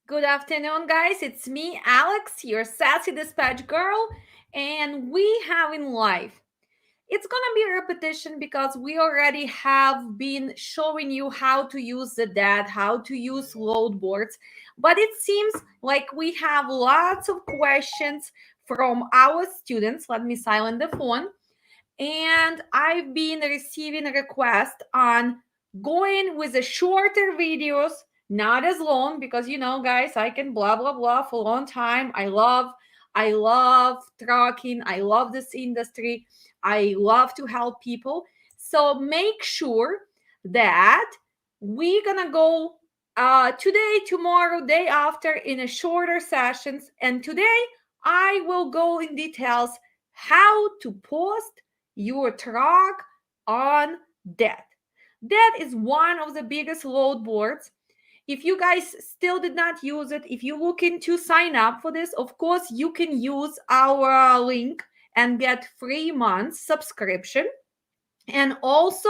Good afternoon, guys. It's me, Alex, your sassy dispatch girl, and we have in life. It's gonna be a repetition because we already have been showing you how to use the DAT, how to use load boards, but it seems like we have lots of questions from our students. Let me silence the phone. And I've been receiving requests on going with the shorter videos, not as long, because guys, I can blah blah blah for a long time. I love trucking. I love this industry. I love to help people. So make sure that we're gonna go today, tomorrow, day after in a shorter sessions. And today I will go in details how to post your truck on DAT. That is one of the biggest load boards. If you guys still did not use it, if you're looking to sign up for this, of course, you can use our link and get 3 months subscription. And also,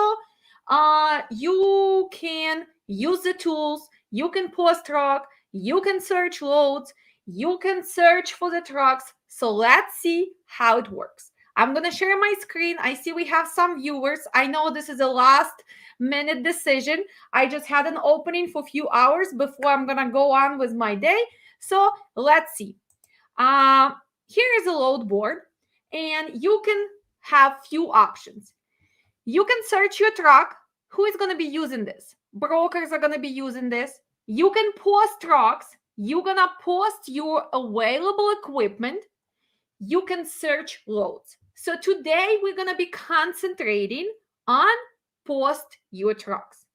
you can use the tools, you can post truck, you can search loads, you can search for the trucks. So let's see how it works. I'm going to share my screen. I see we have some viewers. I know this is a last minute decision. I just had an opening for a few hours before I'm going to go on with my day. So let's see. Here is a load board, and you can have few options. You can search your truck. Who is going to be using this? Brokers are going to be using this. You can post trucks. You're going to post your available equipment. You can search loads. So today we're going to be concentrating on post your trucks.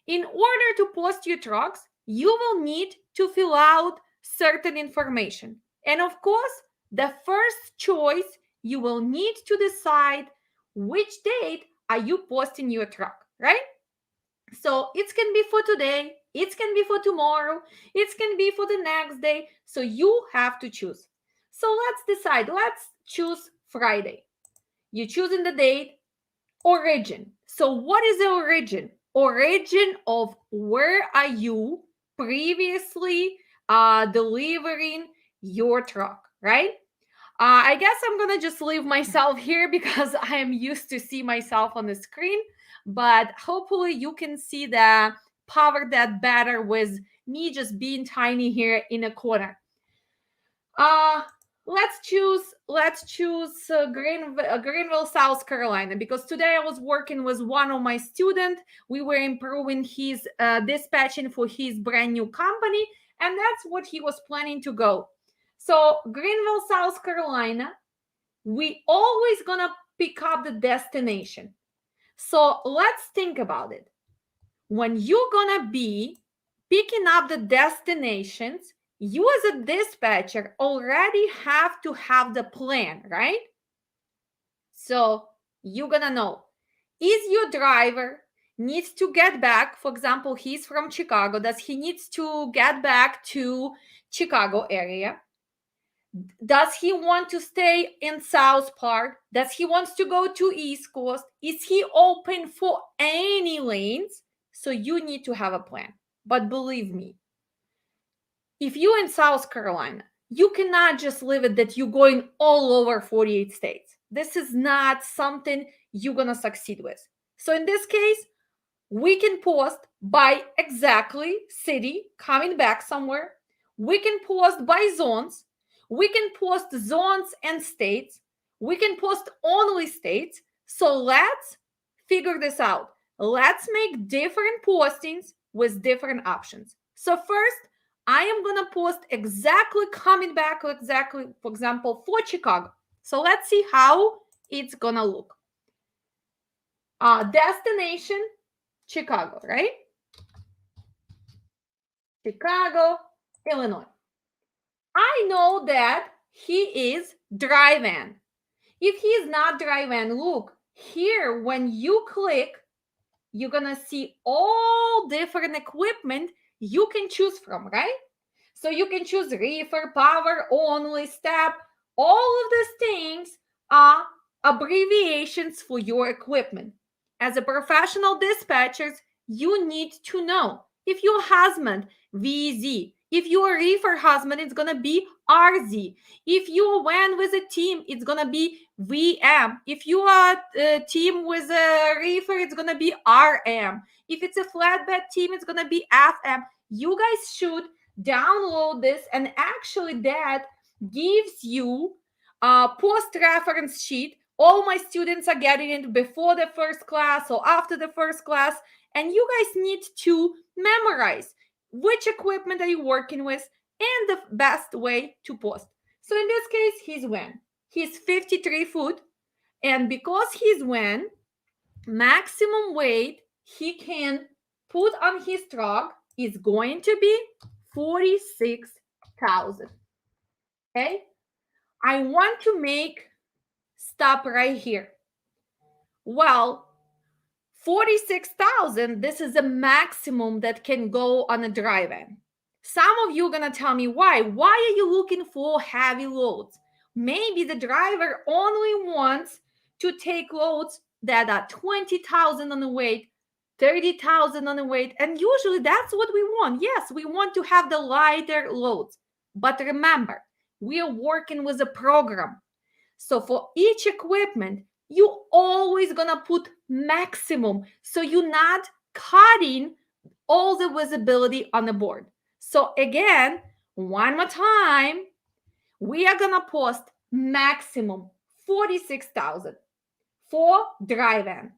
In order to post your trucks, you will need to fill out certain information. And of course, the first choice, you will need to decide which date are you posting your truck, right? So it can be for today, it can be for tomorrow, it can be for the next day. So you have to choose. So let's decide. Let's choose Friday. You're choosing the date, origin. So what is the origin? Origin of where are you previously delivering your truck, right? I guess I'm gonna just leave myself here because I am used to see myself on the screen, but hopefully you can see the power that better with me just being tiny here in a corner. Uh let's choose Greenville, South Carolina, because today I was working with one of my students. We were improving his dispatching for his brand new company, and that's what he was planning to go. So Greenville, South Carolina, we always gonna pick up the destination. So let's think about it. When you're gonna be picking up the destinations, you as a dispatcher already have to have the plan, right? So you're gonna know, is your driver needs to get back, for example, he's from Chicago, does he needs to get back to Chicago area? Does he want to stay in South Park? Does he wants to go to East Coast? Is he open for any lanes? So you need to have a plan. But believe me, if you're in South Carolina, you cannot just leave it that you're going all over 48 states. This is not something you're going to succeed with. So in this case, we can post by exactly city coming back somewhere. We can post by zones. We can post zones and states. We can post only states. So let's figure this out. Let's make different postings with different options. So first, I am going to post exactly coming back exactly, for example, for Chicago. So let's see how it's going to look. Destination, Chicago, right? Chicago, Illinois. I know that he is drive-in. If he is not drive-in, look, here when you click, you're going to see all different equipment you can choose from, right? So you can choose reefer, power, only, step. All of these things are abbreviations for your equipment. As a professional dispatcher, you need to know if your husband VZ, If you're a reefer husband, it's going to be RZ. If you went with a team, it's going to be VM. If you are a team with a reefer, it's going to be RM. If it's a flatbed team, it's going to be FM. You guys should download this, and actually that gives you a post-reference sheet. All my students are getting it before the first class or after the first class, and you guys need to memorize which equipment are you working with and the best way to post. So in this case, he's when? He's 53 foot, and because he's when, maximum weight he can put on his truck is going to be 46,000. Okay? I want to make stop right here. Well, 46,000, this is the maximum that can go on a drive-in. Some of you are going to tell me why. Why are you looking for heavy loads? Maybe the driver only wants to take loads that are 20,000 on the weight, 30,000 on the weight, and usually that's what we want. Yes, we want to have the lighter loads. But remember, we are working with a program. So for each equipment, you always gonna put maximum, so you're not cutting all the visibility on the board. So again, one more time, we are gonna post maximum 46,000 for drive-in.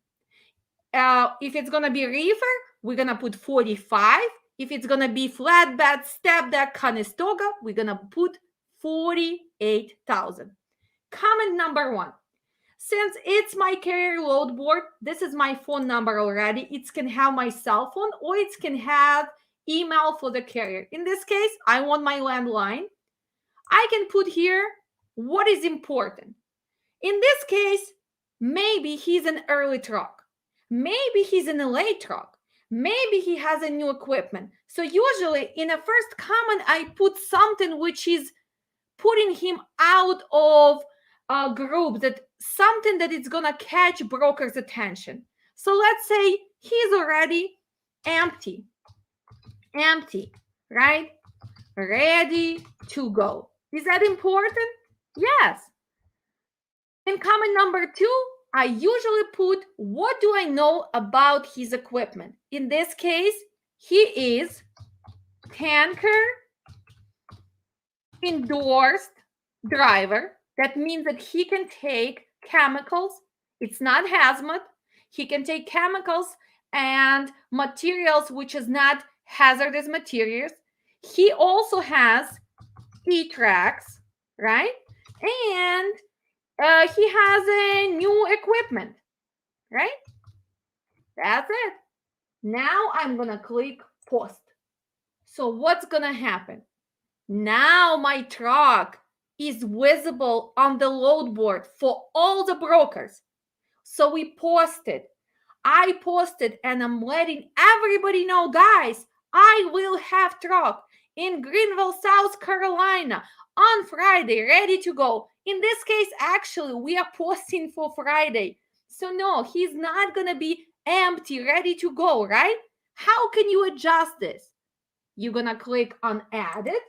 If it's gonna be reefer, we're gonna put 45. If it's gonna be flatbed, step deck, Conestoga, we're gonna put 48,000. Comment number 1. Since it's my carrier load board, this is my phone number already. It can have my cell phone or it can have email for the carrier. In this case, I want my landline. I can put here what is important. In this case, maybe he's an early truck. Maybe he's in a late truck. Maybe he has a new equipment. So usually in a first comment, I put something which is putting him out of a group, that something that is gonna catch broker's attention. So let's say he's already empty, right? Ready to go. Is that important? Yes. In comment number 2, I usually put what do I know about his equipment. In this case, he is tanker endorsed driver. That means that he can take chemicals. It's not hazmat. He can take chemicals and materials which is not hazardous materials. He also has E-tracks, right? And he has a new equipment, right? That's it. Now I'm going to click post. So what's going to happen? Now my truck is visible on the load board for all the brokers. So we posted. I posted, and I'm letting everybody know, guys, I will have truck in Greenville, South Carolina on Friday, ready to go. In this case, actually, we are posting for Friday. So no, he's not going to be empty, ready to go, right? How can you adjust this? You're going to click on edit,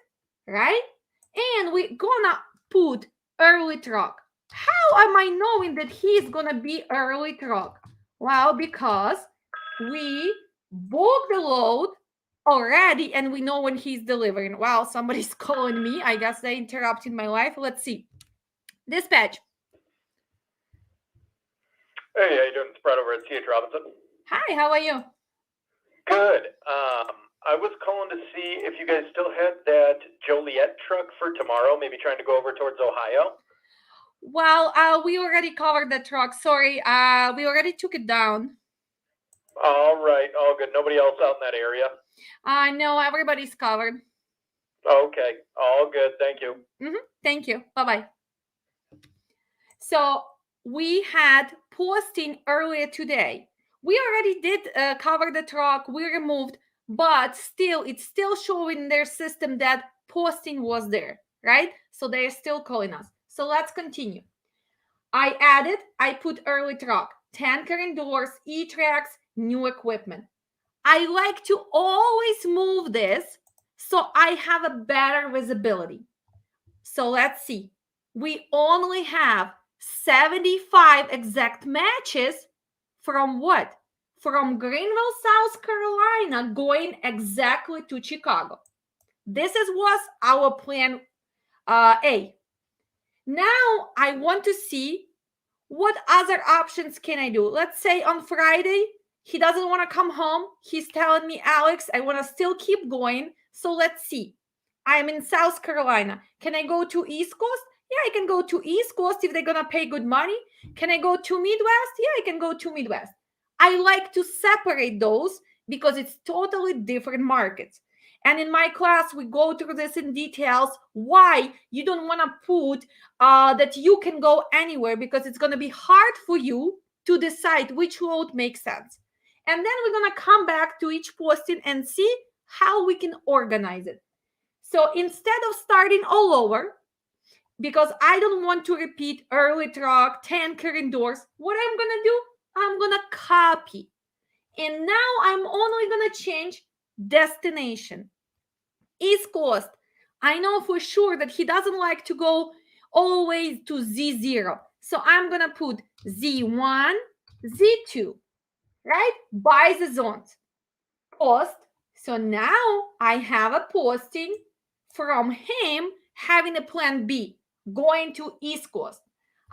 right? And we're gonna put early truck. How am I knowing that he's gonna be early truck? Well, because we booked the load already and we know when he's delivering. Wow, somebody's calling me. I guess they interrupted my life. Let's see. Dispatch. Hey, how you doing? It's Brett over at C.H. Robinson. Hi, how are you? Good. I was calling to see if you guys still had that Joliet truck for tomorrow, maybe trying to go over towards Ohio. Well, we already covered the truck. Sorry, we already took it down. All right, all good. Nobody else out in that area? No, everybody's covered. Okay, all good. Thank you. Thank you. Bye-bye. So we had posting earlier today. We already did cover the truck. We removed, but still, it's still showing in their system that posting was there, right? So they're still calling us. So let's continue. I put early truck, tanker indoors, E-tracks, new equipment. I like to always move this so So I have a better visibility. So let's see. We only have 75 exact matches from what? From Greenville, South Carolina, going exactly to Chicago. This was our plan A. Now I want to see what other options can I do. Let's say on Friday, he doesn't want to come home. He's telling me, Alex, I want to still keep going. So let's see. I'm in South Carolina. Can I go to East Coast? Yeah, I can go to East Coast if they're going to pay good money. Can I go to Midwest? Yeah, I can go to Midwest. I like to separate those because it's totally different markets. And in my class, we go through this in details why you don't want to put that you can go anywhere because it's going to be hard for you to decide which load makes sense. And then we're going to come back to each posting and see how we can organize it. So instead of starting all over, because I don't want to repeat early truck, tanker, and doors, what I'm going to do, I'm going to copy. And now I'm only going to change destination. East Coast. I know for sure that he doesn't like to go always to Z0. So I'm going to put Z1, Z2, right? By the zones. Post. So now I have a posting from him having a plan B, going to East Coast.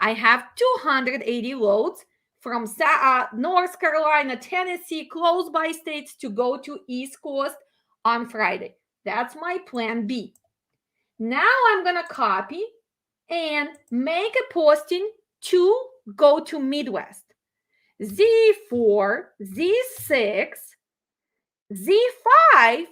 I have 280 loads from North Carolina, Tennessee, close by states to go to East Coast on Friday. That's my plan B. Now I'm going to copy and make a posting to go to Midwest. Z4, Z6, Z5, I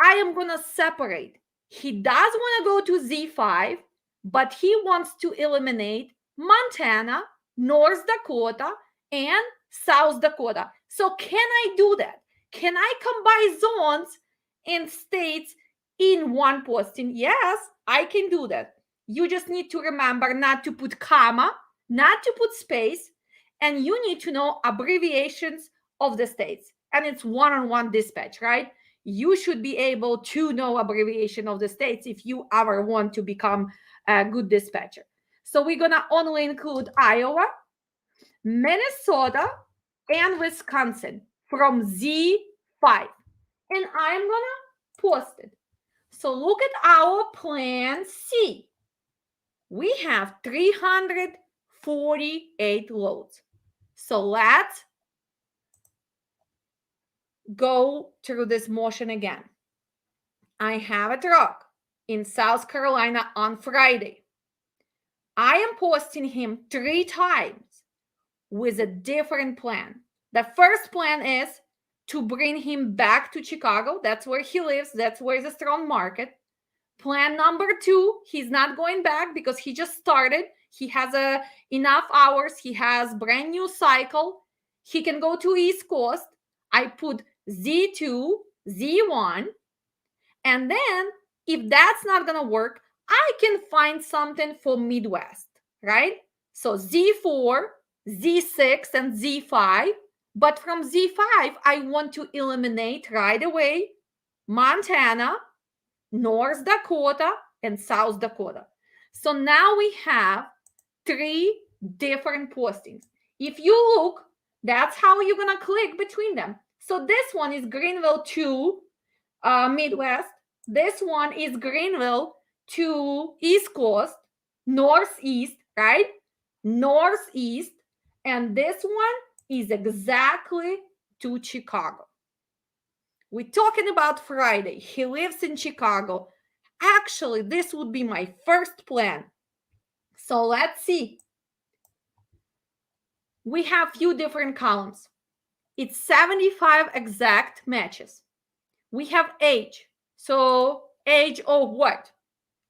am going to separate. He does want to go to Z5, but he wants to eliminate Montana, North Dakota, and South Dakota. So can I do that? Can I combine zones and states in one posting? Yes, I can do that. You just need to remember not to put comma, not to put space, and you need to know abbreviations of the states. And it's one-on-one dispatch, right? You should be able to know abbreviation of the states if you ever want to become a good dispatcher. So we're going to only include Iowa, Minnesota, and Wisconsin from Z5. And I'm going to post it. So look at our plan C. We have 348 loads. So let's go through this motion again. I have a truck in South Carolina on Friday. I am posting him 3 times with a different plan. The first plan is to bring him back to Chicago. That's where he lives. That's where it's a strong market. Plan number 2, he's not going back because he just started. He has enough hours. He has brand new cycle. He can go to East Coast. I put Z2, Z1. And then if that's not going to work, I can find something for Midwest, right? So Z4, Z6, and Z5. But from Z5, I want to eliminate right away Montana, North Dakota, and South Dakota. So now we have 3 different postings. If you look, that's how you're going to click between them. So this one is Greenville to Midwest. This one is Greenville to East Coast, Northeast, right? Northeast. And this one is exactly to Chicago. We're talking about Friday. He lives in Chicago. Actually, this would be my first plan. So let's see. We have few different columns. It's 75 exact matches. We have age. So age of what?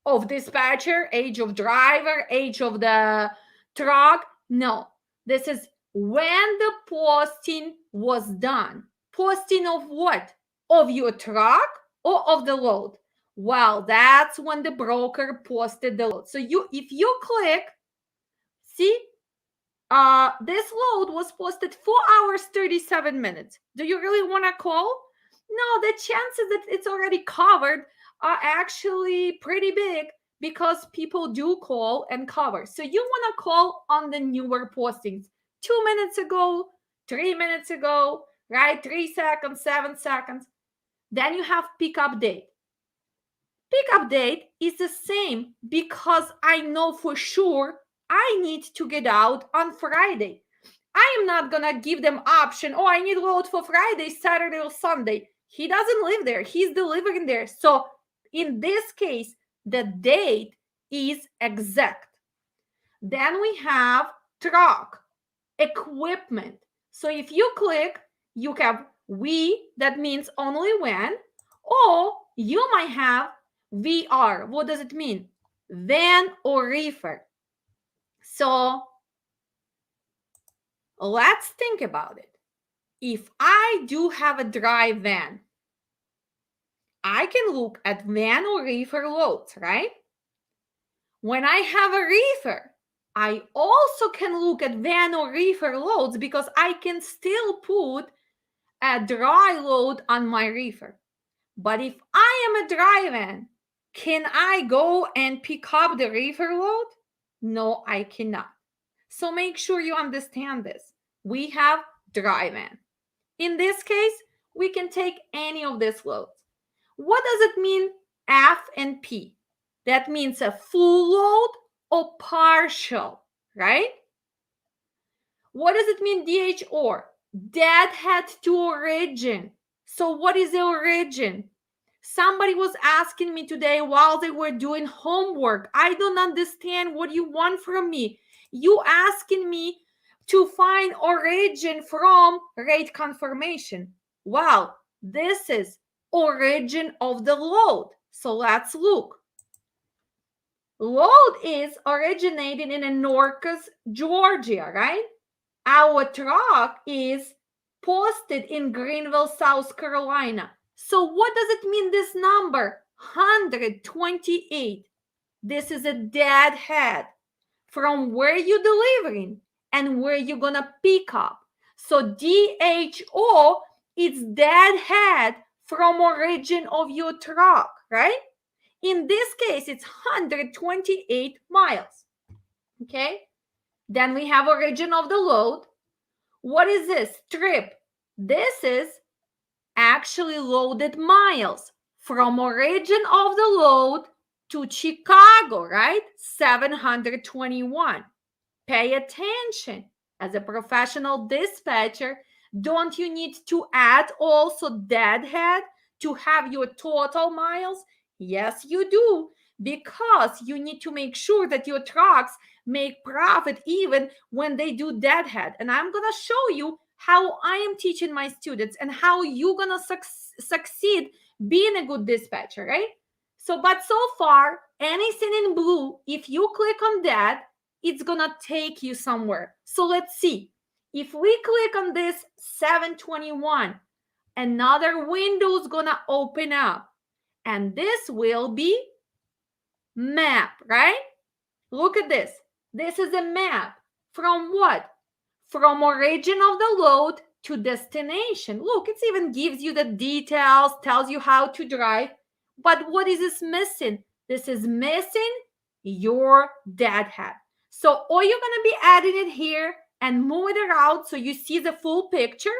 Of dispatcher, age of driver, age of the truck. No, this is when the posting was done. Posting of what? Of your truck or of the load? Well, that's when the broker posted the load. So if you click, see, this load was posted 4 hours, 37 minutes. Do you really want to call? No, the chances that it's already covered are actually pretty big because people do call and cover. So you want to call on the newer postings. 2 minutes ago, 3 minutes ago, right? 3 seconds, 7 seconds. Then you have pickup date. Pickup date is the same because I know for sure I need to get out on Friday. I am not gonna give them option, oh, I need load for Friday, Saturday, or Sunday. He doesn't live there. He's delivering there. So in this case, the date is exact. Then we have truck, equipment. So if you click, you have we, that means only when, or you might have VR. What does it mean? Van or reefer. So let's think about it. If I do have a dry van, I can look at van or reefer loads, right? When I have a reefer, I also can look at van or reefer loads because I can still put a dry load on my reefer. But if I am a dry van, can I go and pick up the reefer load? No, I cannot. So make sure you understand this. We have dry van. In this case, we can take any of these loads. What does it mean, F and P? That means a full load or partial, right? What does it mean, DH or? Deadhead to origin. So what is the origin? Somebody was asking me today while they were doing homework. I don't understand what you want from me. You asking me to find origin from rate confirmation. Well, this is origin of the load. So let's look. Load is originating in Norcus, Georgia, right? Our truck is posted in Greenville, South Carolina. So what does it mean, this number? 128. This is a deadhead from where you're delivering and where you're going to pick up. So DHO is deadhead from origin of your truck, right? In this case, it's 128 miles. Okay? Then we have origin of the load. What is this? Trip. This is actually loaded miles from origin of the load to Chicago, right? 721. Pay attention. As a professional dispatcher, don't you need to add also deadhead to have your total miles? Yes, you do, because you need to make sure that your trucks make profit even when they do deadhead. And I'm going to show you how I am teaching my students and how you're going to succeed being a good dispatcher, right? So, but so far, anything in blue, if you click on that, it's going to take you somewhere. So let's see. If we click on this 721, another window is going to open up. And this will be map, right? Look at this. This is a map. From what? From origin of the load to destination. Look, it even gives you the details, tells you how to drive. But what is this missing? This is missing your deadhead. So, or you're going to be adding it here and move it around so you see the full picture,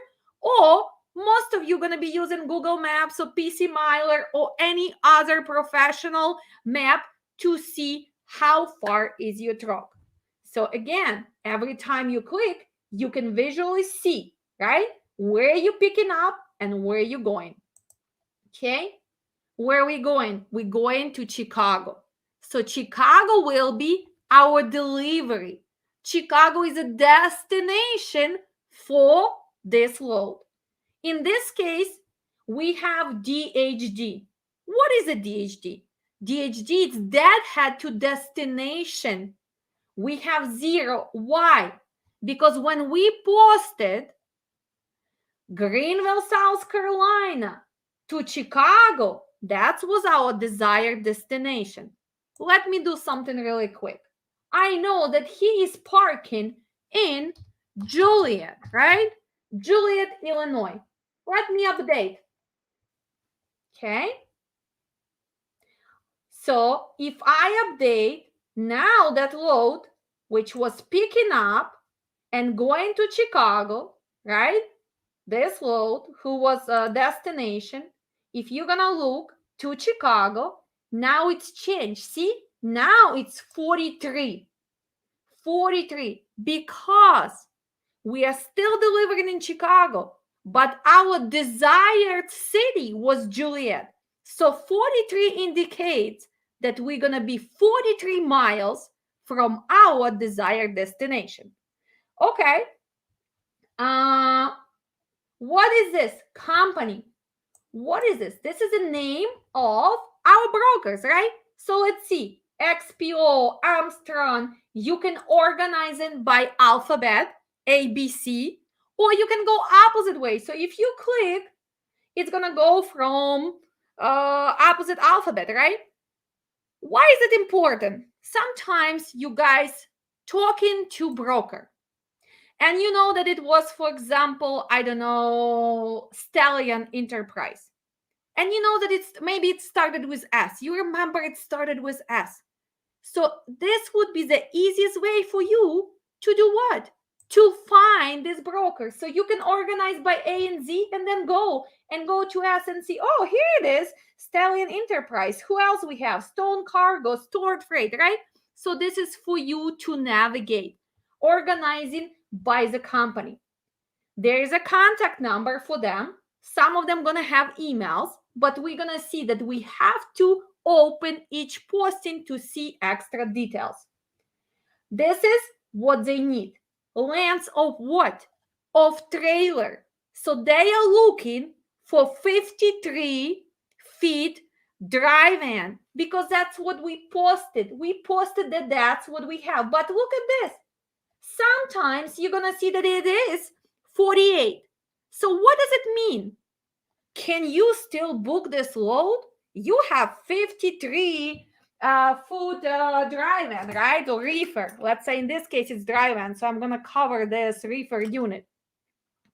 or most of you are going to be using Google Maps or PC Miler or any other professional map to see how far is your truck. So again, every time you click, you can visually see, right, where you're picking up and where you're going. Okay, where are we going? We're going to Chicago. So Chicago will be our delivery. Chicago is a destination for this load. In this case, we have DHD. What is a DHD? DHD is deadhead to destination. We have 0. Why? Because when we posted Greenville, South Carolina to Chicago, that was our desired destination. Let me do something really quick. I know that he is parking in Juliet, right? Juliet, Illinois. Let me update. Okay. So if I update now that load, which was picking up and going to Chicago, right? This load, who was a destination, if you're gonna look to Chicago, now it's changed. See, now it's 43. 43, because we are still delivering in Chicago, but our desired city was Juliet. So 43 indicates that we're going to be 43 miles from our desired destination. Okay. What is this? Company. What is this? This is the name of our brokers, right? So let's see. XPO, Armstrong. You can organize it by alphabet, ABC, or you can go opposite way. So if you click, it's gonna go from opposite alphabet, right? Why is it important? Sometimes you guys talking to broker, and you know that it was, for example, I don't know, Stallion Enterprise. And you know that maybe it started with S. You remember it started with S. So this would be the easiest way for you to do what? To find this broker. So you can organize by A and Z and then go to S and see, oh, here it is, Stallion Enterprise. Who else we have? Stone Cargo, Stored Freight, right? So this is for you to navigate, organizing by the company. There is a contact number for them. Some of them gonna have emails, but we're gonna see that we have to open each posting to see extra details. This is what they need. Length of what? Of trailer. So they are looking for 53 feet drive-in, because that's what we posted. We posted that that's what we have. But look at this. Sometimes you're gonna see that it is 48. So what does it mean? Can you still book this load? You have 53 foot drive-in, right? Or reefer. Let's say in this case it's drive-in. So I'm gonna cover this reefer unit.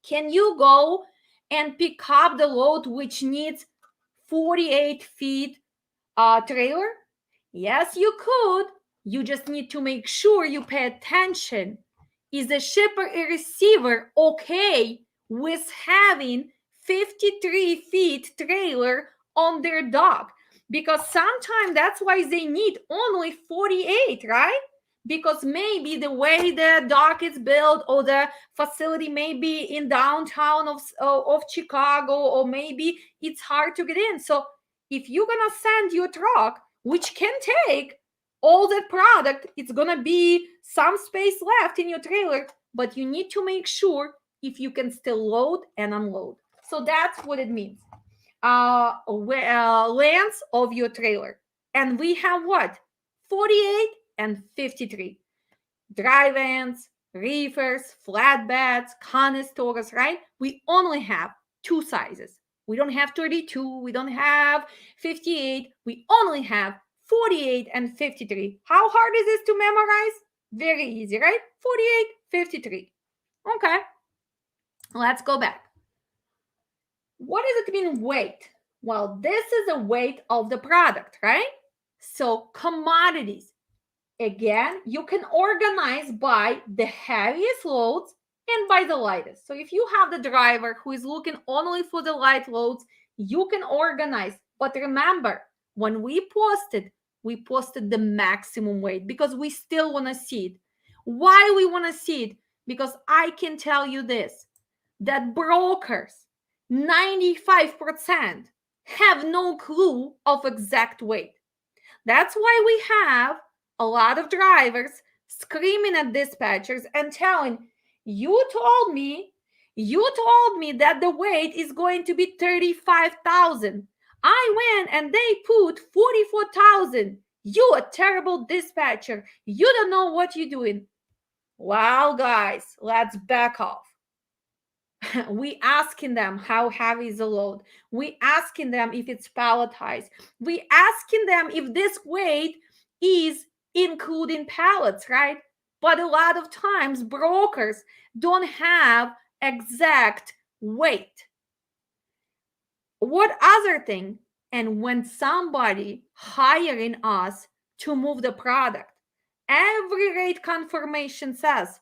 Can you go and pick up the load which needs 48 feet trailer? Yes, you could. You just need to make sure you pay attention. Is the shipper and receiver okay with having 53 feet trailer on their dock? Because sometimes that's why they need only 48, right? Because maybe the way the dock is built, or the facility may be in downtown of Chicago, or maybe it's hard to get in. So if you're gonna send your truck, which can take all that product, it's gonna be some space left in your trailer, but you need to make sure if you can still load and unload. So that's what it means. Length of your trailer. And we have what? 48 and 53. Drive-ins, reefers, flatbeds, canisters, right? We only have two sizes. We don't have 32, we don't have 58, we only have 48 and 53. How hard is this to memorize? Very easy, right? 48, 53. Okay, let's go back. What does it mean weight? Well, this is the weight of the product, right? So commodities. Again, you can organize by the heaviest loads and by the lightest. So if you have the driver who is looking only for the light loads, you can organize. But remember, when we posted the maximum weight because we still want to see it. Why we want to see it? Because I can tell you this, that brokers, 95% have no clue of exact weight. That's why we have a lot of drivers screaming at dispatchers and telling, you told me that the weight is going to be 35,000. I went and they put 44,000. You a terrible dispatcher. You don't know what you're doing. Well, guys, let's back off. We asking them how heavy is the load. We asking them if it's palletized. We asking them if this weight is including pallets, right? But a lot of times brokers don't have exact weight. What other thing? And when somebody hiring us to move the product, every rate confirmation says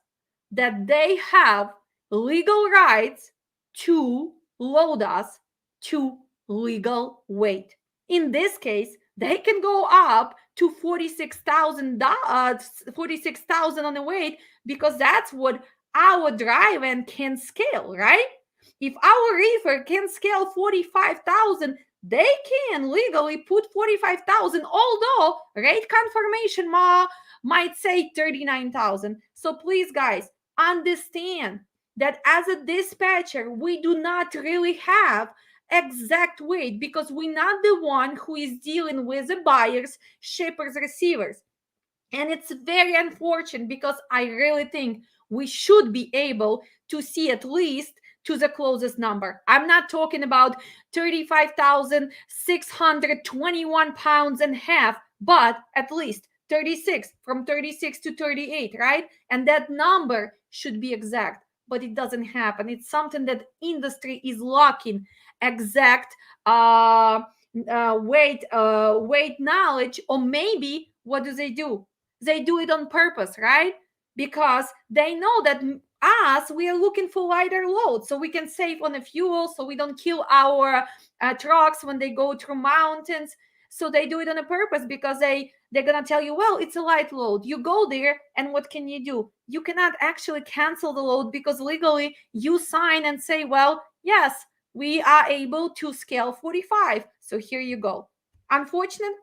that they have legal rights to load us to legal weight. In this case, they can go up to 46,000 on the weight because that's what our drive end can scale, right? If our reefer can scale 45,000, they can legally put 45,000, although rate confirmation might say 39,000. So please, guys, understand that as a dispatcher, we do not really have exact weight because we're not the one who is dealing with the buyers, shippers, receivers. And it's very unfortunate because I really think we should be able to see at least to the closest number. I'm not talking about 35,621 pounds and half, but at least 36, from 36 to 38, right? And that number should be exact, but it doesn't happen. It's something that industry is lacking exact weight knowledge, or maybe what do? They do it on purpose, right? Because they know that we are looking for lighter loads so we can save on the fuel, so we don't kill our trucks when they go through mountains. So they do it on a purpose because they're gonna tell you, well, it's a light load. You go there, and what can you do? You cannot actually cancel the load because legally you sign and say, well, yes, we are able to scale 45. So here you go. Unfortunate.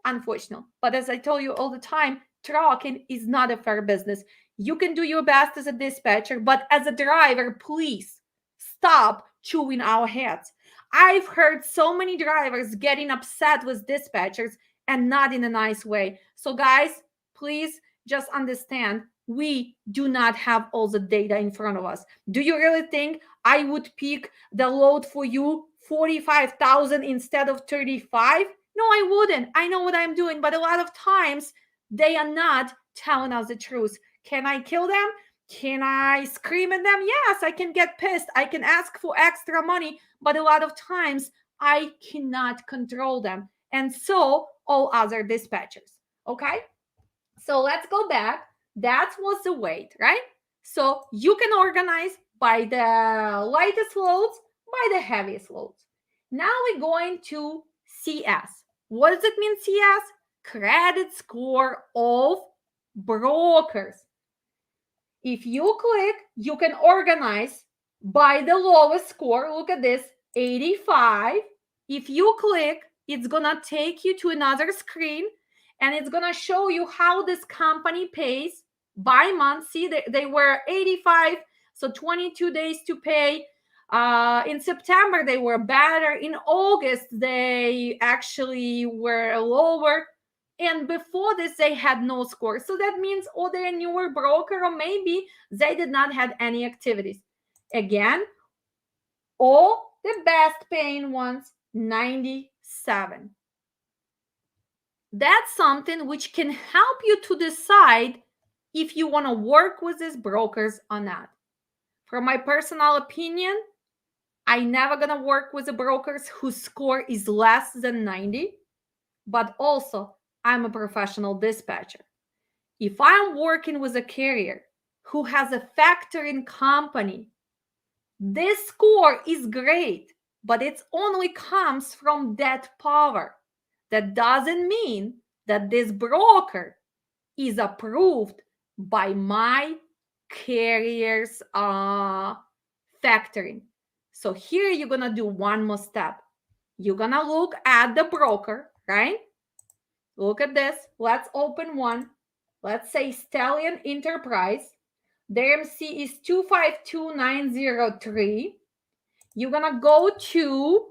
But as I tell you all the time, trucking is not a fair business. You can do your best as a dispatcher, but as a driver, please stop chewing our heads. I've heard so many drivers getting upset with dispatchers and not in a nice way. So guys, please just understand, we do not have all the data in front of us. Do you really think I would pick the load for you 45,000 instead of 35? No, I wouldn't. I know what I'm doing, but a lot of times they are not telling us the truth. Can I kill them? Can I scream at them? Yes, I can get pissed. I can ask for extra money, but a lot of times I cannot control them. And so all other dispatchers. Okay? So let's go back. That was the weight, right? So you can organize by the lightest loads, by the heaviest loads. Now we're going to CS. What does it mean, CS? Credit score of brokers. If you click, you can organize by the lowest score. Look at this, 85. If you click, it's gonna take you to another screen and it's gonna show you how this company pays by month. See, they were 85, so 22 days to pay. In September, they were better. In August, they actually were lower. And before this, they had no score. So that means, oh, they're a newer broker, or maybe they did not have any activities. Again, all the best paying ones, 97. That's something which can help you to decide if you want to work with these brokers or not. From my personal opinion, I'm never going to work with the brokers whose score is less than 90, but also I'm a professional dispatcher. If I'm working with a carrier who has a factoring company, this score is great, but it only comes from DAT Power. That doesn't mean that this broker is approved by my carrier's factoring. So here you're going to do one more step. You're going to look at the broker, right? Look at this. Let's open one. Let's say Stallion Enterprise. Their MC is 252903. You're going to go to,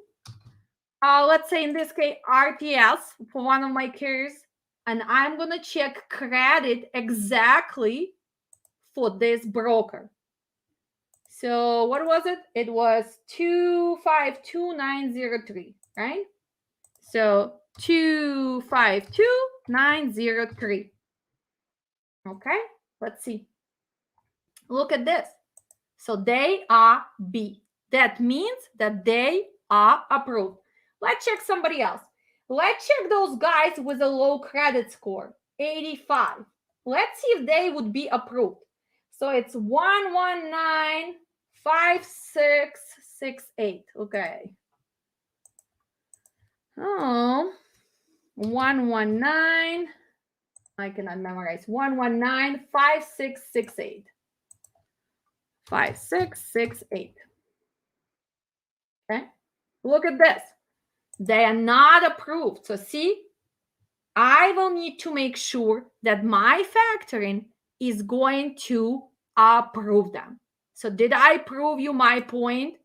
let's say in this case, RTS for one of my carriers. And I'm going to check credit exactly for this broker. So what was it? It was 252903, right? So 252903. Okay, let's see. Look at this. So they are B. That means that they are approved. Let's check somebody else. Let's check those guys with a low credit score, 85. Let's see if they would be approved. So it's 1195668. Okay. Oh, 119. I cannot memorize. 1195668. 5668. Okay. Look at this. They are not approved. So see, I will need to make sure that my factoring is going to approve them. So did I prove you my point?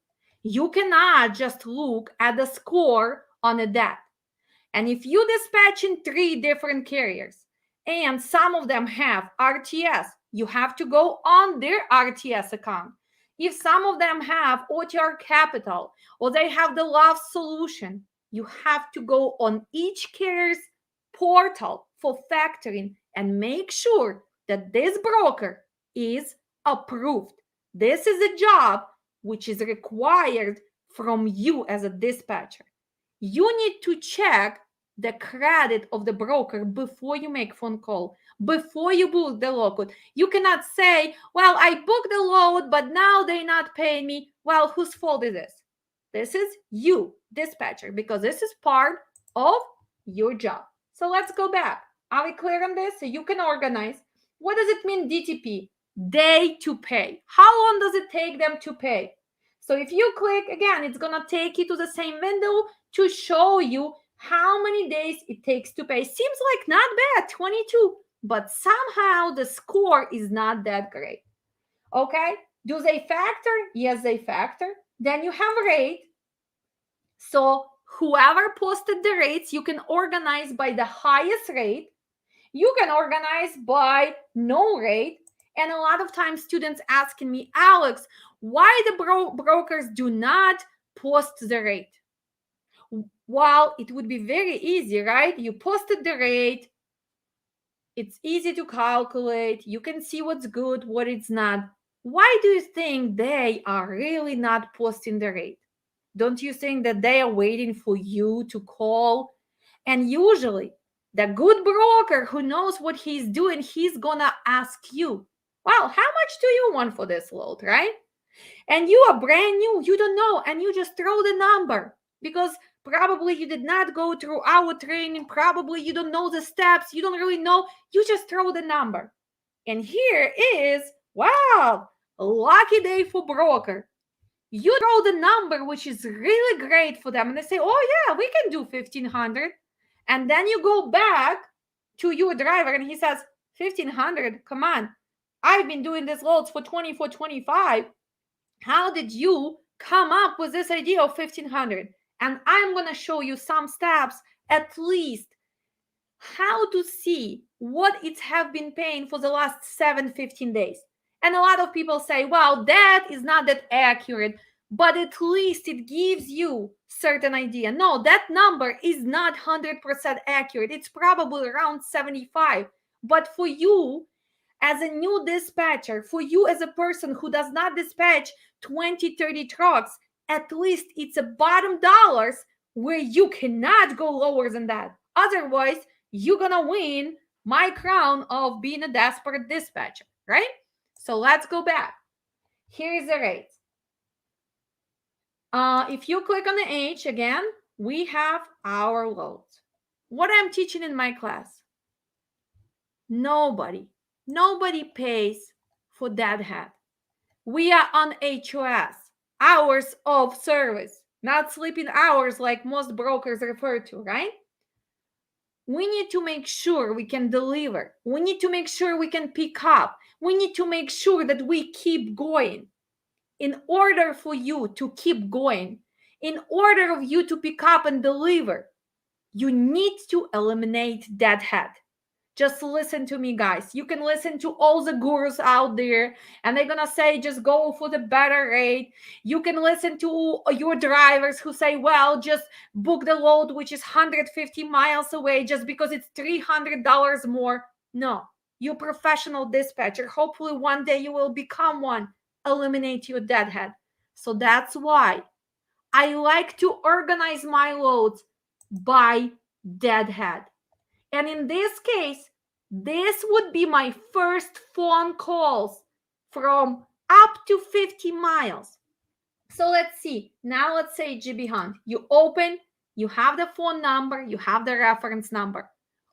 You cannot just look at the score on a DAT. And if you dispatch in 3 different carriers and some of them have RTS, you have to go on their RTS account. If some of them have OTR Capital or they have the Love Solution, you have to go on each carrier's portal for factoring and make sure that this broker is approved. This is a job which is required from you as a dispatcher. You need to check the credit of the broker before you make phone call, before you book the load. You cannot say, well, I booked the load, but now they're not paying me. Well, whose fault is this? This is you, dispatcher, because this is part of your job. So let's go back. Are we clear on this? So you can organize. What does it mean, DTP? Day to pay. How long does it take them to pay? So if you click, again, it's going to take you to the same window to show you how many days it takes to pay. Seems like not bad, 22, but somehow the score is not that great. Okay, do they factor? Yes, they factor. Then you have rate. So whoever posted the rates, you can organize by the highest rate. You can organize by no rate. And a lot of times students asking me, Alex, why the brokers do not post the rate? Well, it would be very easy, right? You posted the rate. It's easy to calculate. You can see what's good, what it's not. Why do you think they are really not posting the rate? Don't you think that they are waiting for you to call? And usually, the good broker who knows what he's doing, he's gonna ask you, well, how much do you want for this load, right? And you are brand new, you don't know, and you just throw the number because probably you did not go through our training, probably you don't know the steps, you don't really know, you just throw the number. And here is, wow, a lucky day for broker. You throw the number, which is really great for them, and they say, oh yeah, we can do 1,500. And then you go back to your driver and he says, 1,500, come on, I've been doing these loads for 24, 25. How did you come up with this idea of 1,500? And I'm going to show you some steps, at least how to see what it have been paying for the last 15 days. And a lot of people say, well, that is not that accurate, but at least it gives you certain idea. No, that number is not 100% accurate. It's probably around 75. But for you, as a new dispatcher, for you as a person who does not dispatch 20, 30 trucks, at least it's a bottom dollars where you cannot go lower than that. Otherwise, you're going to win my crown of being a desperate dispatcher, right? So let's go back. Here is the rate. If you click on the H again, we have our loads. What I'm teaching in my class? Nobody pays for that hat. We are on HOS, hours of service, not sleeping hours like most brokers refer to, right? We need to make sure we can deliver. We need to make sure we can pick up. We need to make sure that we keep going. In order for you to keep going, in order of you to pick up and deliver, you need to eliminate that head. Just listen to me, guys. You can listen to all the gurus out there and they're gonna say just go for the better rate. You can listen to your drivers who say, well, just book the load which is 150 miles away just because it's $300 more. No, you're a professional dispatcher. Hopefully one day you will become one. Eliminate your deadhead. So that's why I like to organize my loads by deadhead. And in this case, this would be my first phone calls from up to 50 miles. So let's see. Now let's say GB Hunt. You open, you have the phone number, you have the reference number.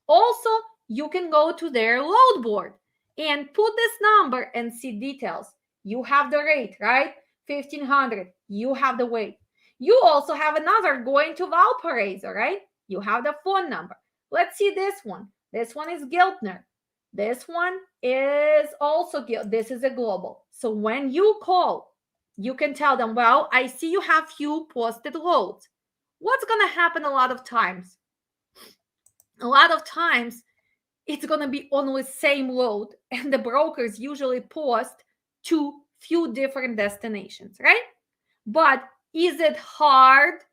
Also, you can go to their load board and put this number and see details. You have the rate, right? 1500. You have the weight. You also have another going to Valparaiso, right? You have the phone number. Let's see this one. This one is Giltner. This one is also, this is a global. So when you call, you can tell them, well, I see you have few posted loads. What's going to happen a lot of times? A lot of times, it's going to be only same load, and the brokers usually post to few different destinations, right? But is it hard?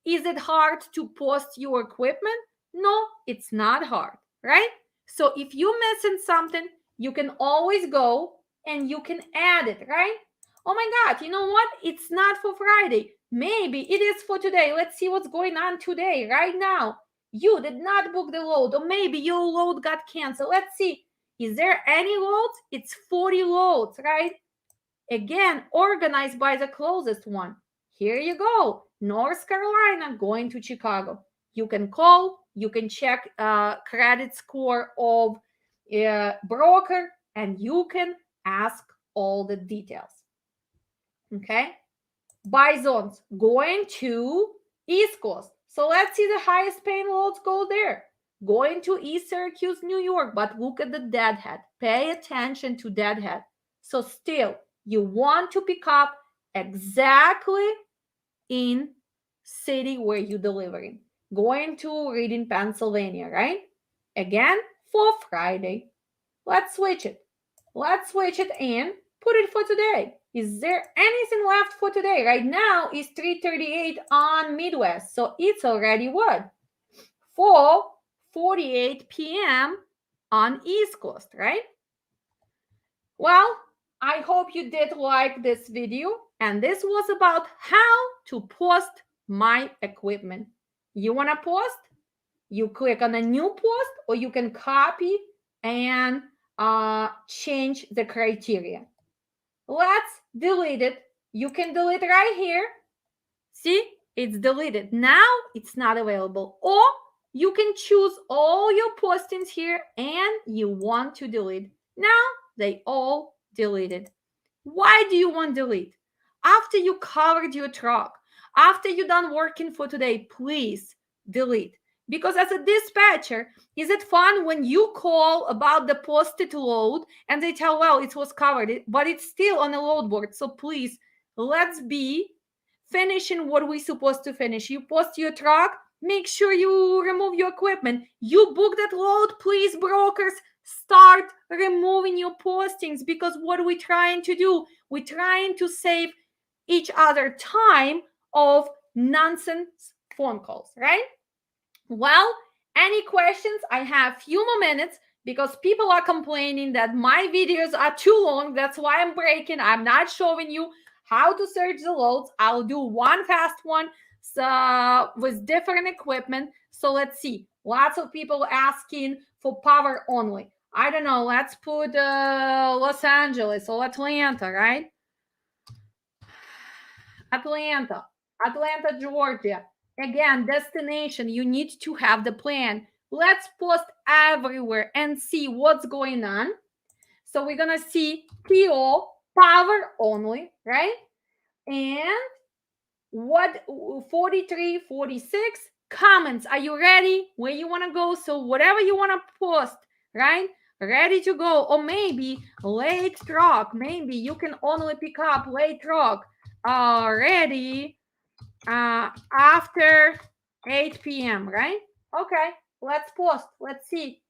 Is it hard to post your equipment? No, it's not hard, right? So if you're missing something, you can always go and you can add it, right? Oh my God, you know what? It's not for Friday. Maybe it is for today. Let's see what's going on today, right now. You did not book the load, or maybe your load got canceled. Let's see. Is there any loads? It's 40 loads, right? Again, organized by the closest one. Here you go. North Carolina going to Chicago. You can call, you can check credit score of broker, and you can ask all the details. Okay? By zones, going to East Coast. So let's see the highest paying loads go there. Going to East Syracuse, New York, but look at the deadhead. Pay attention to deadhead. So still, you want to pick up exactly in city where you're delivering. Going to Reading, Pennsylvania, right? Again, for Friday. Let's switch it. Let's switch it and put it for today. Is there anything left for today? Right now it's 3:38 on Midwest. So it's already what? 4:48 p.m. on East Coast, right? Well, I hope you did like this video. And this was about how to post my equipment. You want to post? You click on a new post, or you can copy and change the criteria. Let's delete it. You can delete right here. See, it's deleted. Now it's not available. Or you can choose all your postings here and you want to delete. Now they all deleted. Why do you want delete? After you covered your truck, after you're done working for today, please delete. Because as a dispatcher, is it fun when you call about the posted load and they tell, well, it was covered, but it's still on the load board. So please, let's be finishing what we're supposed to finish. You post your truck, make sure you remove your equipment. You book that load, please, brokers, start removing your postings, because what are we trying to do? We're trying to save each other time of nonsense phone calls, right? Well, any questions? I have few more minutes because people are complaining that my videos are too long. That's why I'm breaking. I'm not showing you how to search the loads. I'll do one fast one with different equipment. So let's see. Lots of people asking for power only. I don't know. Let's put Los Angeles or Atlanta, right? Atlanta, Georgia. Again, destination, you need to have the plan. Let's post everywhere and see what's going on. So we're going to see PO, power only, right? And what 43, 46 comments. Are you ready? Where you want to go? So whatever you want to post, right? Ready to go. Or maybe late truck. Maybe you can only pick up late truck. Ready after 8 p.m., right? Okay, let's post. Let's see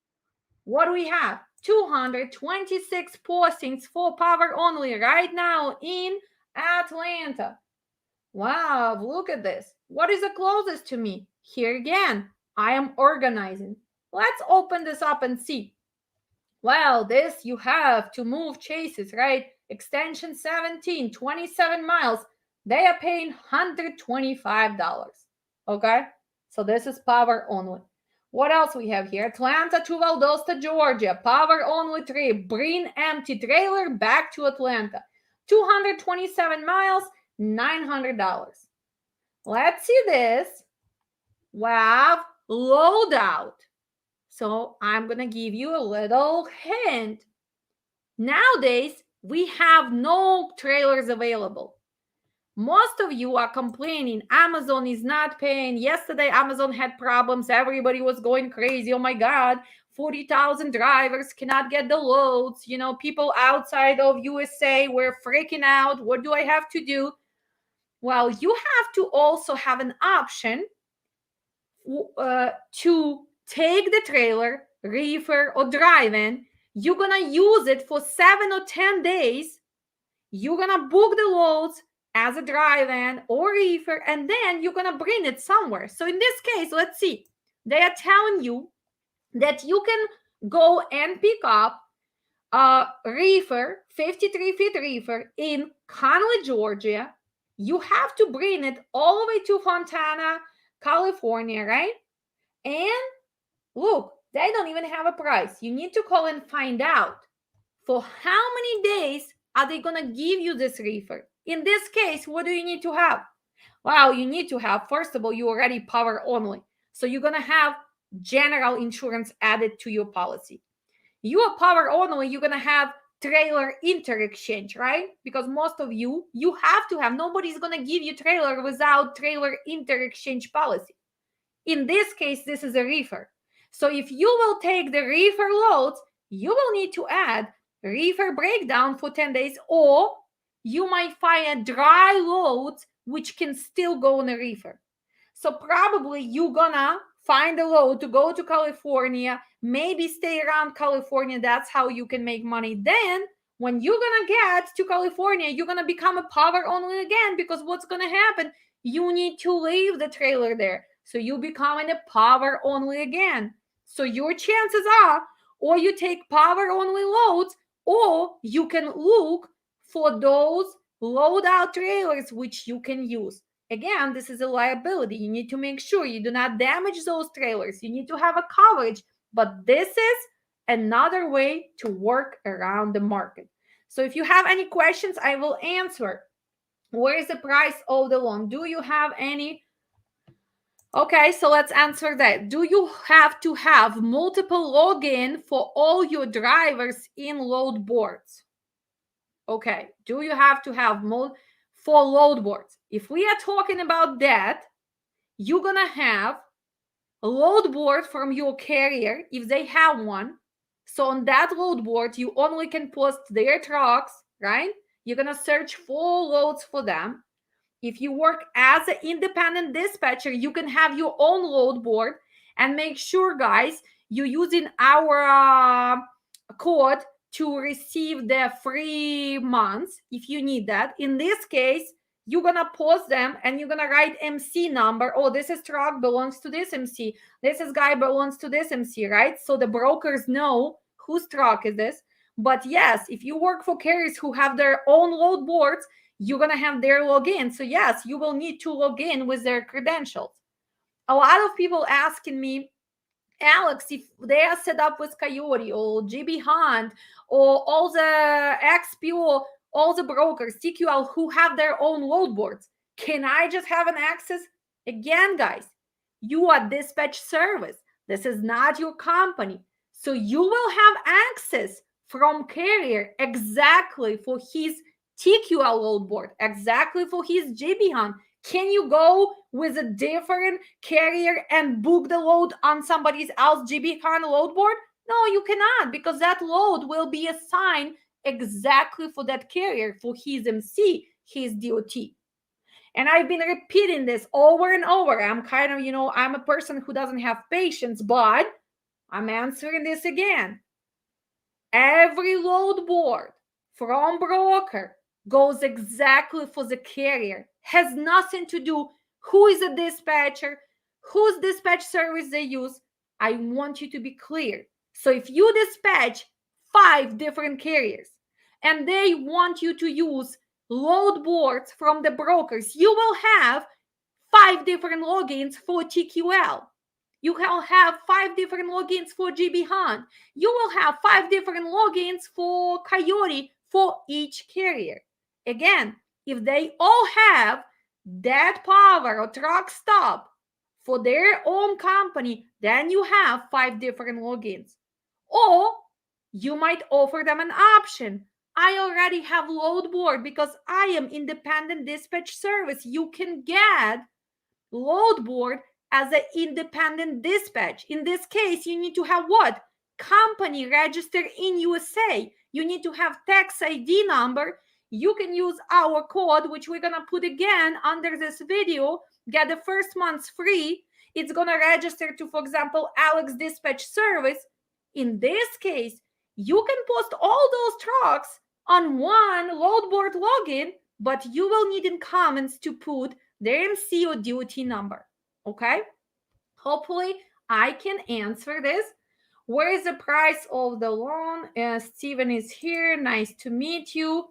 what we have. 226 postings for power only right now in Atlanta. Wow, look at this. What is the closest to me? Here again, I am organizing. Let's open this up and see. Well, this you have to move chases, right? Extension 17, 27 miles. They are paying $125. Okay? So this is power only. What else we have here? Atlanta to Valdosta, Georgia. Power only trip. Bring empty trailer back to Atlanta. 227 miles, $900. Let's see this. We have loadout. So I'm going to give you a little hint. Nowadays, we have no trailers available. Most of you are complaining Amazon is not paying. Yesterday, Amazon had problems. Everybody was going crazy. Oh my God, 40,000 drivers cannot get the loads. You know, people outside of USA were freaking out. What do I have to do? Well, you have to also have an option to take the trailer, reefer, or drive in. You're going to use it for 7 or 10 days. You're going to book the loads as a drive-in or reefer, and then you're going to bring it somewhere. So in this case, let's see. They are telling you that you can go and pick up a reefer, 53-feet reefer in Conley, Georgia. You have to bring it all the way to Fontana, California, right? And look, they don't even have a price. You need to call and find out for how many days are they going to give you this reefer. In this case, what do you need to have? Well, you need to have, first of all, you already power only. So you're going to have general insurance added to your policy. You are power only, you're going to have trailer inter-exchange, right? Because most of you have to have, nobody's going to give you trailer without trailer inter-exchange policy. In this case, this is a reefer. So if you will take the reefer loads, you will need to add reefer breakdown for 10 days, or you might find dry loads which can still go on a reefer. So probably you're gonna find a load to go to California, maybe stay around California. That's how you can make money. Then when you're gonna get to California, you're gonna become a power only again, because what's gonna happen? You need to leave the trailer there. So you becoming a power only again. So your chances are, or you take power only loads, or you can look for those load out trailers which you can use. Again, this is a liability. You need to make sure you do not damage those trailers. You need to have a coverage, but this is another way to work around the market. So if you have any questions, I will answer. Where is the price of the loan? Do you have any? Okay, so let's answer that. Do you have to have multiple login for all your drivers in load boards? Okay, do you have to have for load boards? If we are talking about that, you're gonna have a load board from your carrier if they have one. So on that load board, you only can post their trucks, right? You're gonna search for loads for them. If you work as an independent dispatcher, you can have your own load board, and make sure, guys, you're using our code to receive the free months if you need that. In this case, you're going to post them and you're going to write MC number. Oh, this is truck belongs to this MC. This is guy belongs to this MC, right? So the brokers know whose truck is this. But yes, if you work for carriers who have their own load boards, you're going to have their login. So yes, you will need to log in with their credentials. A lot of people asking me, Alex, if they are set up with Coyote or GB Hunt or all the XPO, all the brokers, TQL, who have their own load boards, can I just have an access? Again, guys, you are dispatch service. This is not your company. So you will have access from carrier exactly for his TQL load board, exactly for his GB Hunt. Can you go with a different carrier and book the load on somebody else's GB Hunt load board? No, you cannot, because that load will be assigned exactly for that carrier, for his MC, his DOT. And I've been repeating this over and over. I'm kind of, I'm a person who doesn't have patience, but I'm answering this again. Every load board from broker goes exactly for the carrier. Has nothing to do who is a dispatcher, whose dispatch service they use. I want you to be clear. So if you dispatch 5 different carriers and they want you to use load boards from the brokers, you will have 5 different logins for TQL. You will have 5 different logins for GB Hunt. You will have 5 different logins for Coyote for each carrier. Again, if they all have DAT Power or Truck Stop for their own company, then you have 5 different logins. Or you might offer them an option. I already have LOADBOARD because I am independent dispatch service. You can get LOADBOARD as an independent dispatch. In this case, you need to have what? Company registered in USA. You need to have tax ID number. You can use our code, which we're gonna put again under this video. Get the first month's free. It's gonna register to, for example, Alex Dispatch Service. In this case, you can post all those trucks on one LOADBOARD login, but you will need in comments to put their MC or DOT number. Okay? Hopefully, I can answer this. Where is the price of the loan? Steven is here. Nice to meet you.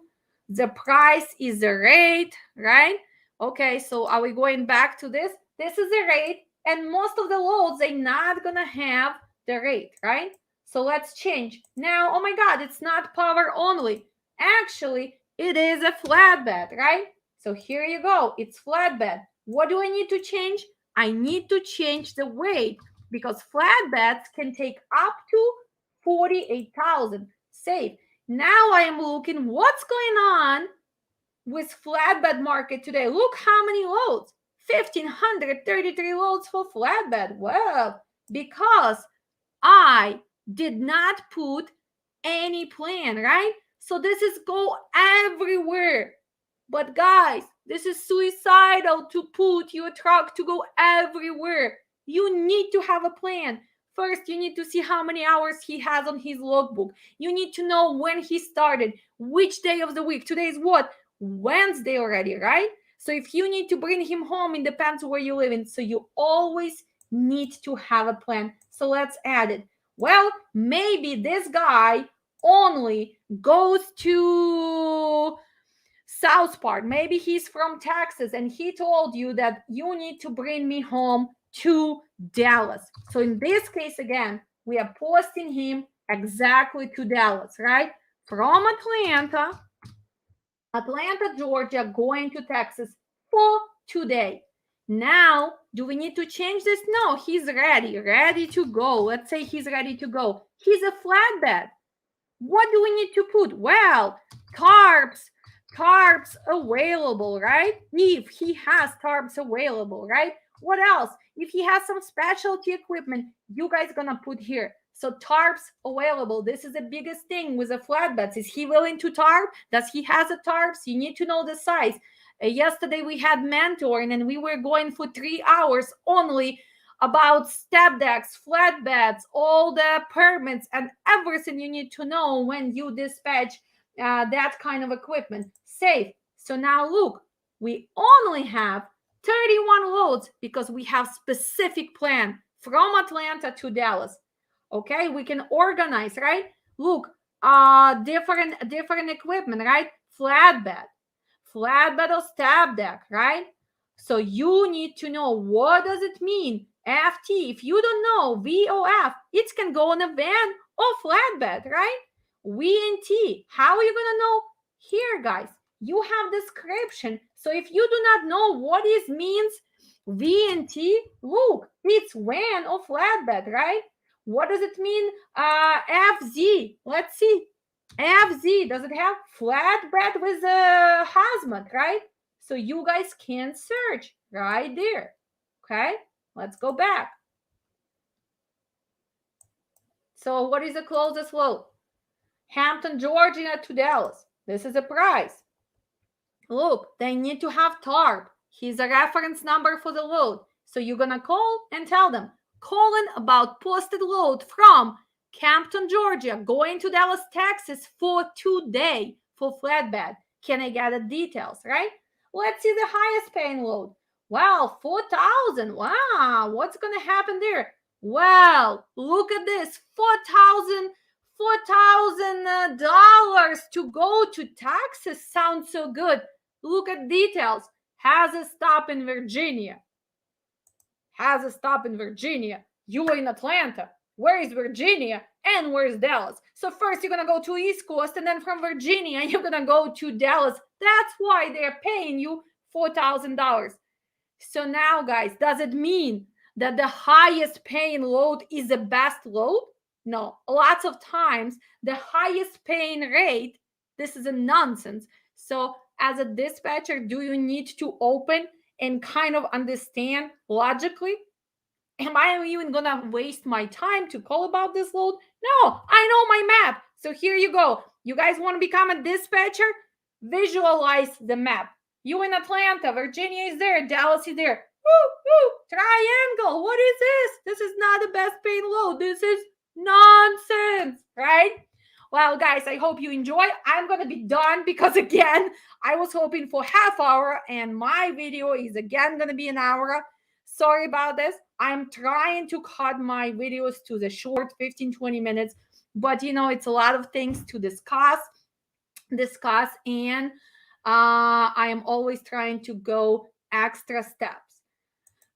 The price is the rate, right? Okay, so are we going back to this? This is the rate, and most of the loads, they're not going to have the rate, right? So let's change. Now, oh my God, it's not power only. Actually, it is a flatbed, right? So here you go. It's flatbed. What do I need to change? I need to change the weight because flatbeds can take up to 48,000. Safe. Now I am looking what's going on with flatbed market today. Look how many loads. 1,533 loads for flatbed. Well, because I did not put any plan, right? So this is go everywhere. But guys, this is suicidal to put your truck to go everywhere. You need to have a plan. First, you need to see how many hours he has on his logbook. You need to know when he started, which day of the week. Today is what? Wednesday already, right? So if you need to bring him home, it depends where you live in. So you always need to have a plan. So let's add it. Well, maybe this guy only goes to South Park. Maybe he's from Texas and he told you that you need to bring me home to Dallas. So in this case, again, we are posting him exactly to Dallas, right? From Atlanta, Georgia, going to Texas for today. Now, do we need to change this? No, he's ready to go. Let's say he's ready to go. He's a flatbed. What do we need to put? Well, tarps available, right? If he has tarps available, right? What else? If he has some specialty equipment, you guys gonna put here. So tarps available. This is the biggest thing with the flatbeds. Is he willing to tarp? Does he has a tarps? You need to know the size. Yesterday we had mentoring and we were going for 3 hours only about step decks, flatbeds, all the permits and everything you need to know when you dispatch that kind of equipment. Safe. So now look, we only have 31 loads because we have specific plan from Atlanta to Dallas. Okay, we can organize, right? Look, different equipment, right? Flatbed or step deck, right? So you need to know what does it mean. FT, if you don't know VOF, it can go on a van or flatbed, right? VNT, how are you gonna know? Here, guys, you have description. So if you do not know what it means, VNT, look, it's van or flatbed, right? What does it mean? FZ, let's see. FZ, does it have flatbed with a hazmat, right? So you guys can search right there. Okay, let's go back. So what is the closest load? Hampton, Georgia to Dallas. This is the price. Look, they need to have tarp. Here's a reference number for the load. So you're going to call and tell them, calling about posted load from Hampton, Georgia, going to Dallas, Texas for today for flatbed. Can I get the details, right? Let's see the highest paying load. Wow, 4,000. Wow, what's going to happen there? Well, look at this, $4,000 to go to Texas. Sounds so good. Look at details. Has a stop in Virginia. You are in Atlanta. Where is Virginia? And where's Dallas? So first you're going to go to East Coast, and then from Virginia, you're going to go to Dallas. That's why they're paying you $4,000. So now, guys, does it mean that the highest paying load is the best load? No, lots of times the highest paying rate, this is a nonsense. So as a dispatcher, do you need to open and kind of understand logically? Am I even gonna waste my time to call about this load? No, I know my map. So here you go. You guys want to become a dispatcher? Visualize the map. You in Atlanta, Virginia is there, Dallas is there. Woo, woo, triangle. What is this? This is not the best paid load. This is nonsense, right? Well, guys, I hope you enjoy. I'm going to be done because, again, I was hoping for half hour and my video is again going to be an hour. Sorry about this. I'm trying to cut my videos to the short 15-20 minutes, but it's a lot of things to discuss, and I am always trying to go extra steps.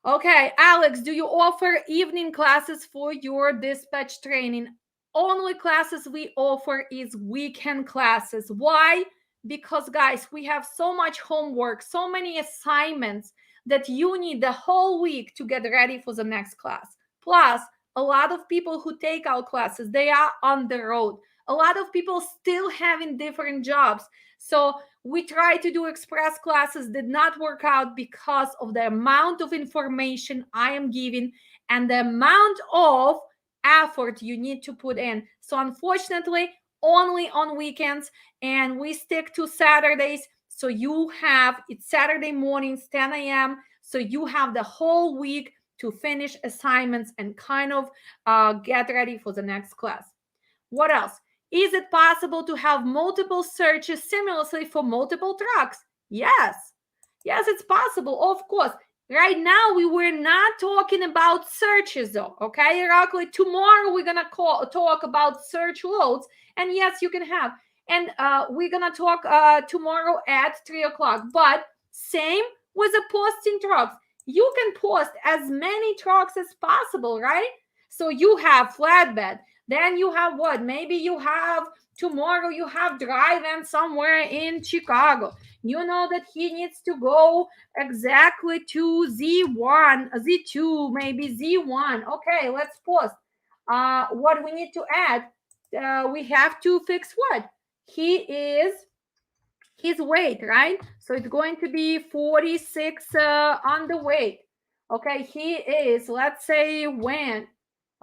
Okay, Alex, do you offer evening classes for your dispatch training? Only classes we offer is weekend classes. Why? Because, guys, we have so much homework, so many assignments that you need the whole week to get ready for the next class. Plus, a lot of people who take our classes, they are on the road. A lot of people still having different jobs. So we try to do express classes, did not work out because of the amount of information I am giving and the amount of effort you need to put in. So unfortunately, only on weekends, and we stick to Saturdays. So it's Saturday mornings, 10 a.m. So you have the whole week to finish assignments and kind of get ready for the next class. What else? Is it possible to have multiple searches simultaneously for multiple trucks? Yes. Yes, it's possible, of course. Right now, we were not talking about searches, though. Okay, Irakli, tomorrow we're going to talk about search loads. And yes, you can have. And we're going to talk tomorrow at 3 o'clock. But same with the posting trucks. You can post as many trucks as possible, right? So you have flatbed. Then you have what? Maybe you have tomorrow you have drive-in somewhere in Chicago. You know that he needs to go exactly to Z1, Z2, maybe Z1. Okay, let's post. What we need to add, we have to fix what? His weight, right? So it's going to be 46 underweight. Okay, he is, let's say, when.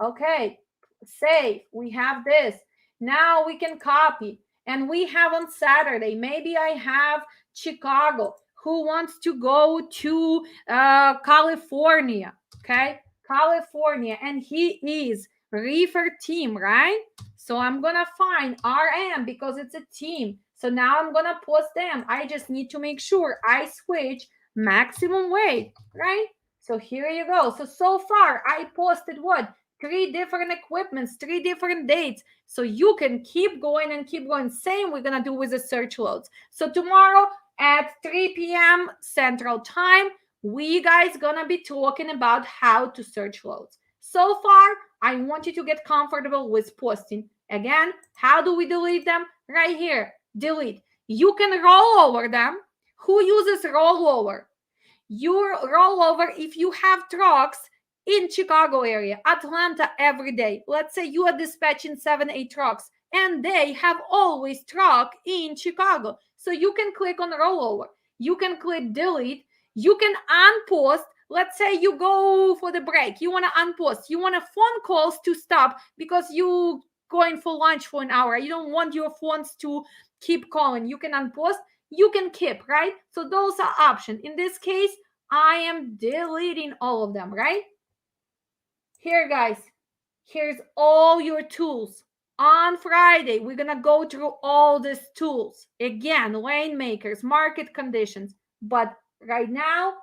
Okay, save. We have this. Now we can copy. And we have on Saturday, maybe I have Chicago who wants to go to California. Okay, California. And he is reefer team, right? So I'm going to find RM because it's a team. So now I'm going to post them. I just need to make sure I switch maximum weight, right? So here you go. So far I posted what? 3 different equipments, 3 different dates. So you can keep going and keep going. Same we're going to do with the search loads. So tomorrow at 3 p.m. Central Time, we guys going to be talking about how to search loads. So far, I want you to get comfortable with posting. Again, how do we delete them? Right here, delete. You can roll over them. Who uses rollover? You roll over if you have trucks in Chicago area, Atlanta every day. Let's say you are dispatching 7-8 trucks and they have always truck in Chicago. So you can click on rollover. You can click delete. You can unpost. Let's say you go for the break. You want to unpost. You want a phone calls to stop because you going for lunch for an hour. You don't want your phones to keep calling. You can unpost. You can keep, right? So those are options. In this case, I am deleting all of them, right? Here, guys, here's all your tools. On Friday, we're going to go through all these tools. Again, lane makers, market conditions. But right now,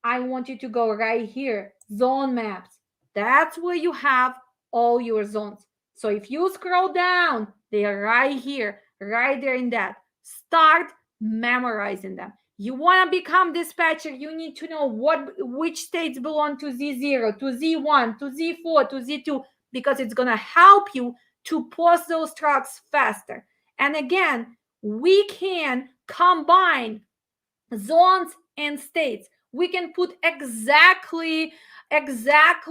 I want you to go right here, zone maps. That's where you have all your zones. So if you scroll down, they are right here, right there in that. Start memorizing them. You want to become dispatcher, you need to know which states belong to Z0, to Z1, to Z4, to Z2, because it's going to help you to post those trucks faster. And again, we can combine zones and states. We can put exactly the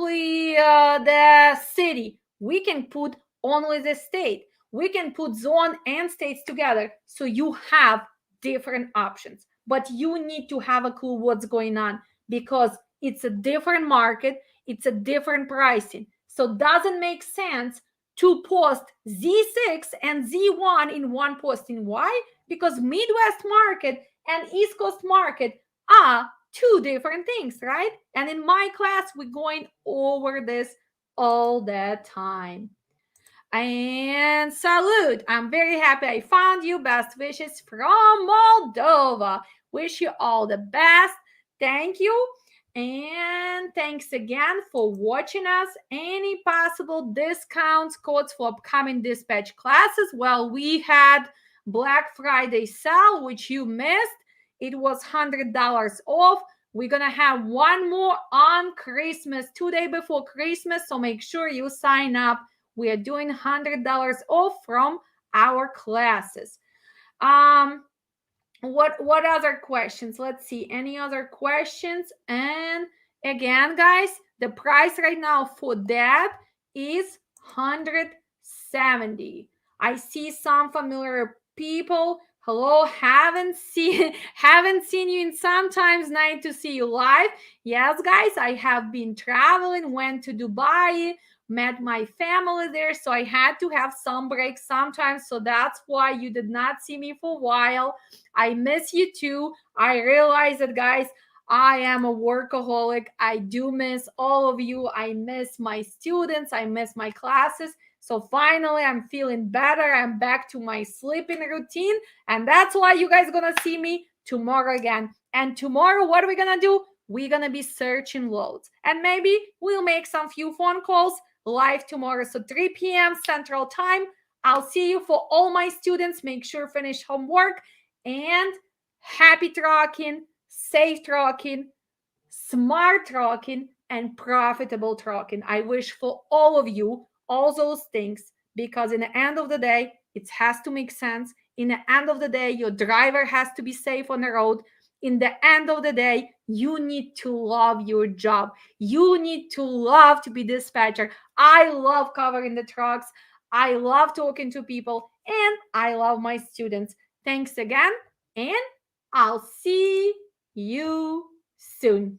city. We can put only the state. We can put zone and states together, so you have different options. But you need to have a clue what's going on, because it's a different market, it's a different pricing. So doesn't make sense to post Z6 and Z1 in one posting. Why? Because Midwest market and East Coast market are two different things, right? And in my class, we're going over this all the time. And salute. I'm very happy I found you. Best wishes from Moldova. Wish you all the best. Thank you. And thanks again for watching us. Any possible discounts, codes for upcoming dispatch classes? Well, we had Black Friday sale, which you missed. It was $100 off. We're going to have one more on Christmas, 2 days before Christmas. So make sure you sign up. We are doing $100 off from our classes. What other questions? Let's see. Any other questions? And again, guys, the price right now for that is $170. I see some familiar people. Hello, haven't seen you in sometimes. Nice to see you live. Yes, guys, I have been traveling, went to Dubai, met my family there, so I had to have some breaks sometimes. So that's why you did not see me for a while. I miss you too. I realize that, guys, I am a workaholic. I do miss all of you. I miss my students. I miss my classes. So finally, I'm feeling better. I'm back to my sleeping routine. And that's why you guys are going to see me tomorrow again. And tomorrow, what are we going to do? We're going to be searching loads. And maybe we'll make some few phone calls live tomorrow. So 3 p.m. Central Time. I'll see you. For all my students, make sure finish homework. And happy trucking, safe trucking, smart trucking, and profitable trucking. I wish for all of you all those things, because in the end of the day, it has to make sense. In the end of the day, your driver has to be safe on the road. In the end of the day, you need to love your job. You need to love to be dispatcher. I love covering the trucks. I love talking to people, and I love my students. Thanks again, and I'll see you soon.